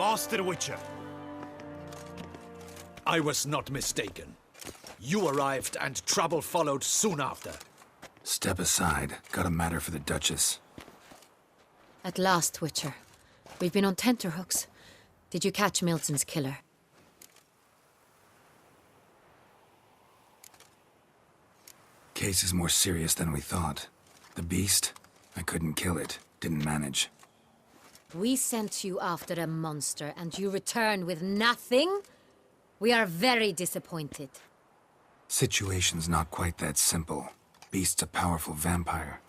Master Witcher. I was not mistaken. You arrived and trouble followed soon after. Step aside. Got a matter for the Duchess. At last, Witcher. We've been on tenterhooks. Did you catch Milton's killer? Case is more serious than we thought. The beast? I couldn't kill it. Didn't manage. We sent you after a monster, and you return with nothing? We are very disappointed. Situation's not quite that simple. Beast's a powerful vampire.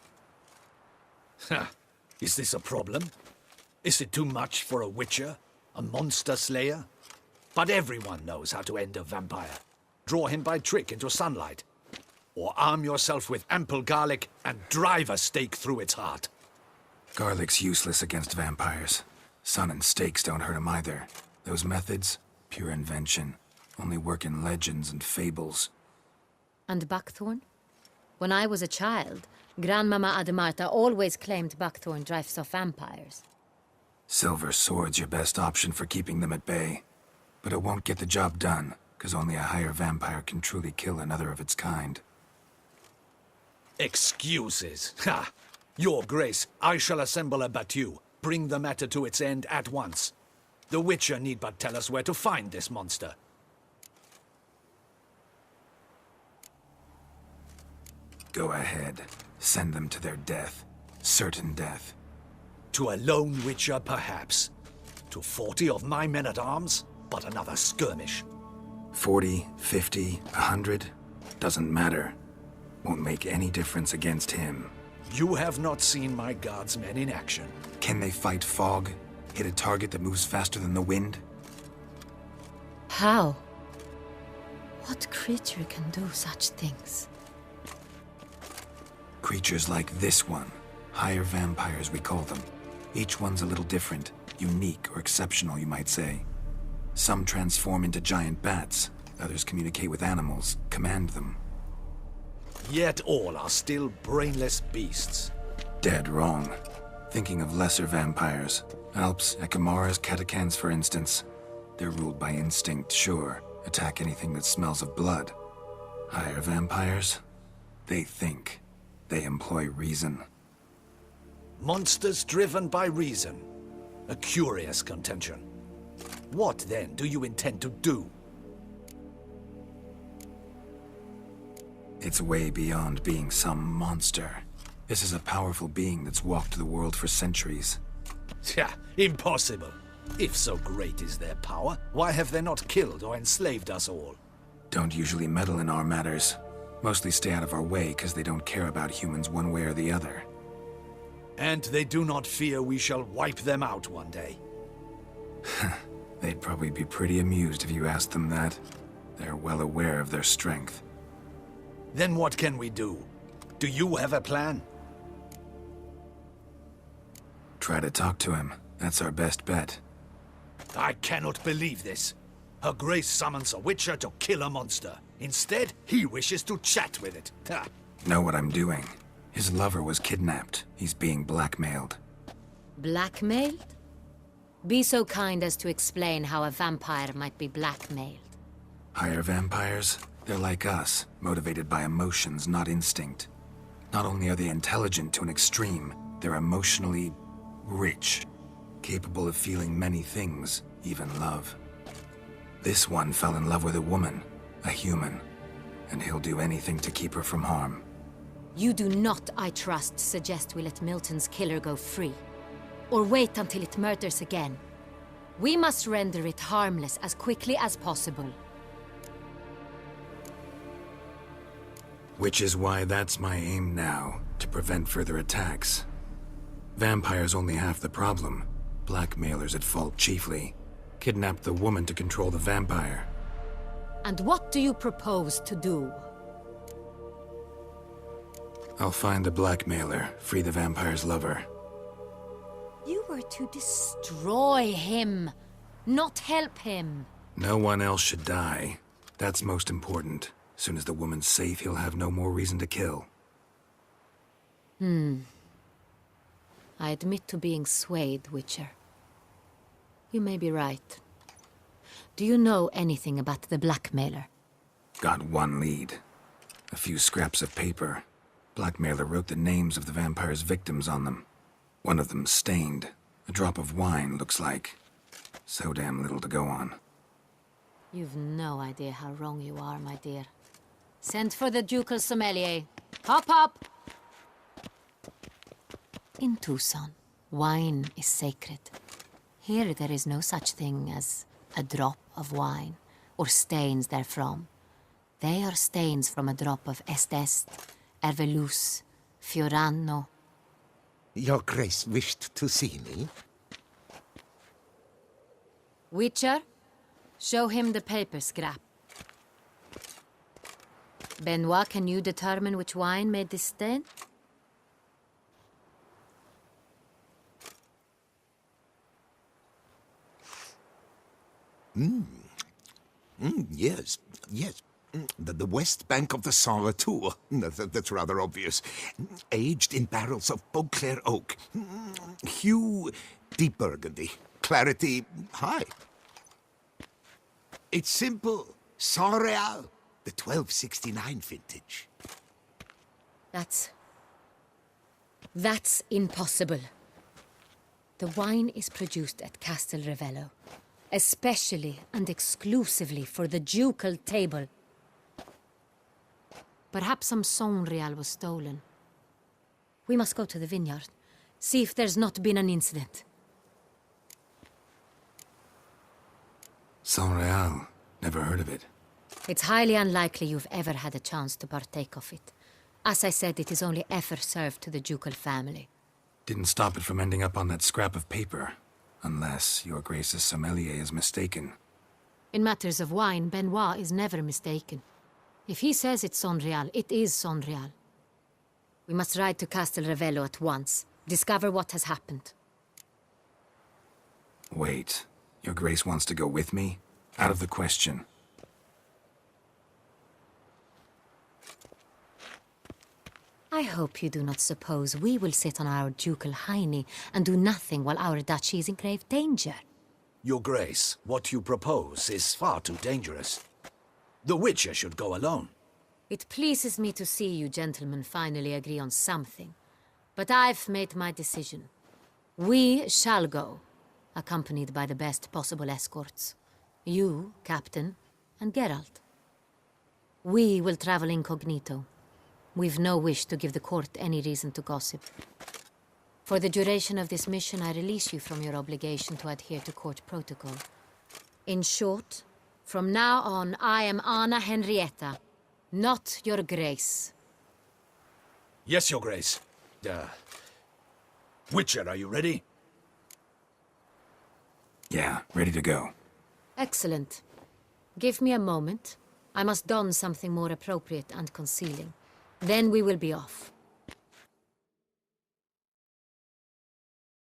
Ha! Is this a problem? Is it too much for a Witcher? A monster slayer? But everyone knows how to end a vampire. Draw him by trick into sunlight. Or arm yourself with ample garlic and drive a stake through its heart. Garlic's useless against vampires. Sun and stakes don't hurt him either. Those methods, pure invention. Only work in legends and fables. And buckthorn? When I was a child, Grandmama Ademarta always claimed buckthorn drives off vampires. Silver sword's your best option for keeping them at bay. But it won't get the job done, because only a higher vampire can truly kill another of its kind. Excuses. Ha! Your Grace, I shall assemble a battue. Bring the matter to its end at once. The Witcher need but tell us where to find this monster. Go ahead. Send them to their death. Certain death. To a lone Witcher, perhaps. To 40 of my men-at-arms, but another skirmish. 40, 50, 100? Doesn't matter. Won't make any difference against him. You have not seen my guardsmen in action. Can they fight fog? Hit a target that moves faster than the wind? How? What creature can do such things? Creatures like this one. Higher vampires, we call them. Each one's a little different. Unique or exceptional, you might say. Some transform into giant bats. Others communicate with animals, command them. Yet all are still brainless beasts. Dead wrong. Thinking of lesser vampires. Alps, Ekamaras, Catechans, for instance. They're ruled by instinct, sure. Attack anything that smells of blood. Higher vampires? They think. They employ reason. Monsters driven by reason. A curious contention. What, then, do you intend to do? It's way beyond being some monster. This is a powerful being that's walked the world for centuries. Tja, impossible. If so great is their power, why have they not killed or enslaved us all? Don't usually meddle in our matters. Mostly stay out of our way because they don't care about humans one way or the other. And they do not fear we shall wipe them out one day. They'd probably be pretty amused if you asked them that. They're well aware of their strength. Then what can we do? Do you have a plan? Try to talk to him. That's our best bet. I cannot believe this. Her Grace summons a Witcher to kill a monster. Instead, he wishes to chat with it. Ha. Know what I'm doing. His lover was kidnapped. He's being blackmailed. Blackmailed? Be so kind as to explain how a vampire might be blackmailed. Higher vampires? They're like us, motivated by emotions, not instinct. Not only are they intelligent to an extreme, they're emotionally rich. Capable of feeling many things, even love. This one fell in love with a woman, a human, and he'll do anything to keep her from harm. You do not, I trust, suggest we let Milton's killer go free. Or wait until it murders again. We must render it harmless as quickly as possible. Which is why that's my aim now, to prevent further attacks. Vampires only half the problem. Blackmailers at fault chiefly. Kidnapped the woman to control the vampire. And what do you propose to do? I'll find the blackmailer, free the vampire's lover. You were to destroy him, not help him. No one else should die. That's most important. Soon as the woman's safe, he'll have no more reason to kill. I admit to being swayed, Witcher. You may be right. Do you know anything about the blackmailer? Got one lead. A few scraps of paper. Blackmailer wrote the names of the vampire's victims on them. One of them stained. A drop of wine, looks like. So damn little to go on. You've no idea how wrong you are, my dear. Send for the ducal sommelier. Hop, hop! In Tucson, wine is sacred. Here there is no such thing as a drop of wine, or stains therefrom. They are stains from a drop of Est, Ervelus, Fiorano. Your Grace wished to see me? Witcher, show him the paper scrap. Benoit, can you determine which wine made this stain? Yes, yes. The west bank of the Saint Retour. That's rather obvious. Aged in barrels of Beauclair oak. Hue, deep burgundy. Clarity, high. It's simple. Saint Real, the 1269 vintage. That's impossible. The wine is produced at Castel Revello, especially and exclusively for the ducal table. Perhaps some Saint Real was stolen. We must go to the vineyard, see if there's not been an incident. Saint Real. Never heard of it. It's highly unlikely you've ever had a chance to partake of it. As I said, it is only ever served to the ducal family. Didn't stop it from ending up on that scrap of paper. Unless your Grace's sommelier is mistaken. In matters of wine, Benoit is never mistaken. If he says it's Saint Real, it is Saint Real. We must ride to Castel Revello at once. Discover what has happened. Wait. Your Grace wants to go with me? Out of the question. I hope you do not suppose we will sit on our ducal hiney and do nothing while our duchy is in grave danger. Your Grace, what you propose is far too dangerous. The Witcher should go alone. It pleases me to see you gentlemen finally agree on something. But I've made my decision. We shall go, accompanied by the best possible escorts. You, Captain, and Geralt. We will travel incognito. We've no wish to give the court any reason to gossip. For the duration of this mission, I release you from your obligation to adhere to court protocol. In short, from now on, I am Anna Henrietta, not your Grace. Yes, Your Grace. Witcher, are you ready? Yeah, ready to go. Excellent. Give me a moment. I must don something more appropriate and concealing. Then we will be off.